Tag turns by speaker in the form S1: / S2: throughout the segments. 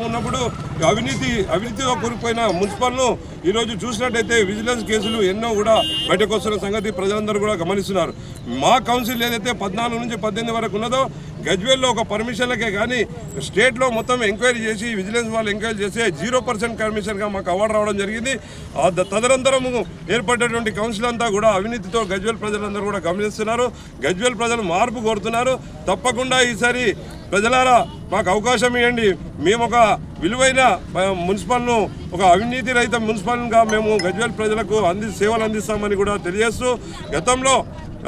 S1: ఉన్నప్పుడు అవినీతితో కూరుకుపోయిన మున్సిపల్ను ఈరోజు చూసినట్టయితే విజిలెన్స్ కేసులు ఎన్నో కూడా బయటకు వస్తున్న సంగతి ప్రజలందరూ కూడా గమనిస్తున్నారు. మా కౌన్సిల్ ఏదైతే 14 నుంచి 18 వరకు ఉన్నదో గజ్వేల్లో ఒక పర్మిషన్లకే కానీ స్టేట్లో మొత్తం ఎంక్వైరీ చేసి విజిలెన్స్ వాళ్ళు ఎంక్వైరీ చేస్తే 0% కమిషన్గా మాకు అవార్డు రావడం జరిగింది. తదనంతరము ఏర్పడినటువంటి కౌన్సిల్ అంతా కూడా అవినీతితో గజ్వేల్ ప్రజలందరూ కూడా గమనిస్తున్నారు. గజ్వేల్ ప్రజలు మార్పు కోరుతున్నారు. తప్పకుండా ఈసారి ప్రజలారా మాకు అవకాశం ఇవ్వండి. మేము ఒక విలువైన మున్సిపల్ను ఒక అవినీతి రహిత మున్సిపల్గా మేము గజ్వేల్ ప్రజలకు సేవలు అందిస్తామని కూడా తెలియజేస్తూ గతంలో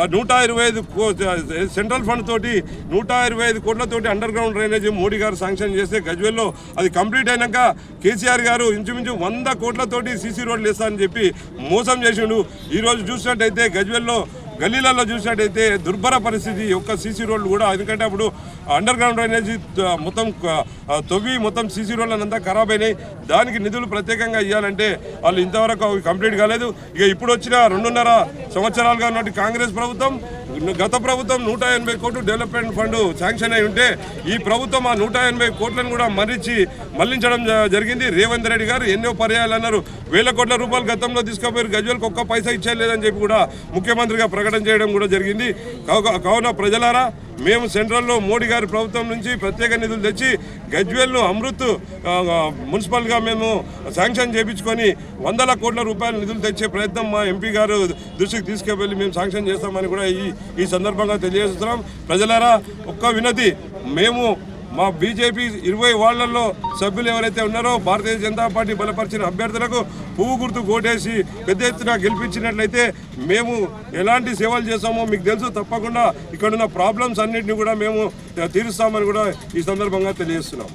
S1: 125 సెంట్రల్ ఫండ్ తోటి 125 కోట్లతోటి అండర్ గ్రౌండ్ డ్రైనేజీ మోడీ గారు శాంక్షన్ చేస్తే గజ్వేల్లో అది కంప్లీట్ అయినాక కేసీఆర్ గారు ఇంచుమించు 100 కోట్లతోటి సీసీ రోడ్లు వేస్తారని చెప్పి మోసం చేసిండు. ఈరోజు చూసినట్టయితే గజ్వేల్లో గల్లీలలో చూసినట్టయితే దుర్భర పరిస్థితి. ఒక్క సీసీ రోడ్లు కూడా, ఎందుకంటే అప్పుడు అండర్ గ్రౌండ్ డ్రైనేజీ మొత్తం తవ్వి మొత్తం సీసీ రోడ్లనంతా ఖరాబ్ అయినాయి. దానికి నిధులు ప్రత్యేకంగా ఇవ్వాలంటే వాళ్ళు ఇంతవరకు అవి కంప్లీట్ కాలేదు. ఇక ఇప్పుడు వచ్చిన 2.5 సంవత్సరాలుగా ఉన్నట్టు కాంగ్రెస్ ప్రభుత్వం, గత ప్రభుత్వం 180 కోట్లు డెవలప్మెంట్ ఫండ్ శాంక్షన్ అయి ఉంటే ఈ ప్రభుత్వం ఆ 180 కోట్లను కూడా మళ్లించడం జరిగింది. రేవంత్ రెడ్డి గారు ఎన్నో పర్యాయాలు అన్నారు 1000 కోట్ల రూపాయలు గతంలో తీసుకుపోయారు, గజ్వేల్కి ఒక్క పైసా ఇచ్చేయలేదని చెప్పి కూడా ముఖ్యమంత్రిగా ప్రకటన చేయడం కూడా జరిగింది. కావున ప్రజలారా మేము సెంట్రల్లో మోడీ గారి ప్రభుత్వం నుంచి ప్రత్యేక నిధులు తెచ్చి గజ్వేల్ను అమృత్ మున్సిపల్గా మేము శాంక్షన్ చేయించుకొని 100 కోట్ల రూపాయల నిధులు తెచ్చే ప్రయత్నం మా ఎంపీ గారు దృష్టికి తీసుకువెళ్ళి మేము శాంక్షన్ చేస్తామని కూడా ఈ సందర్భంగా తెలియజేస్తున్నాం. ప్రజలారా ఒక్క వినతి, మేము మా బీజేపీ 20 వార్డులలో సభ్యులు ఎవరైతే ఉన్నారో భారతీయ జనతా పార్టీ బలపరిచిన అభ్యర్థులకు పువ్వు గుర్తు కోటేసి పెద్ద ఎత్తున గెలిపించినట్లయితే మేము ఎలాంటి సేవలు చేస్తామో మీకు తెలుసు. తప్పకుండా ఇక్కడున్న ప్రాబ్లమ్స్ అన్నింటినీ కూడా మేము తీరుస్తామని కూడా ఈ సందర్భంగా తెలియజేస్తున్నాం.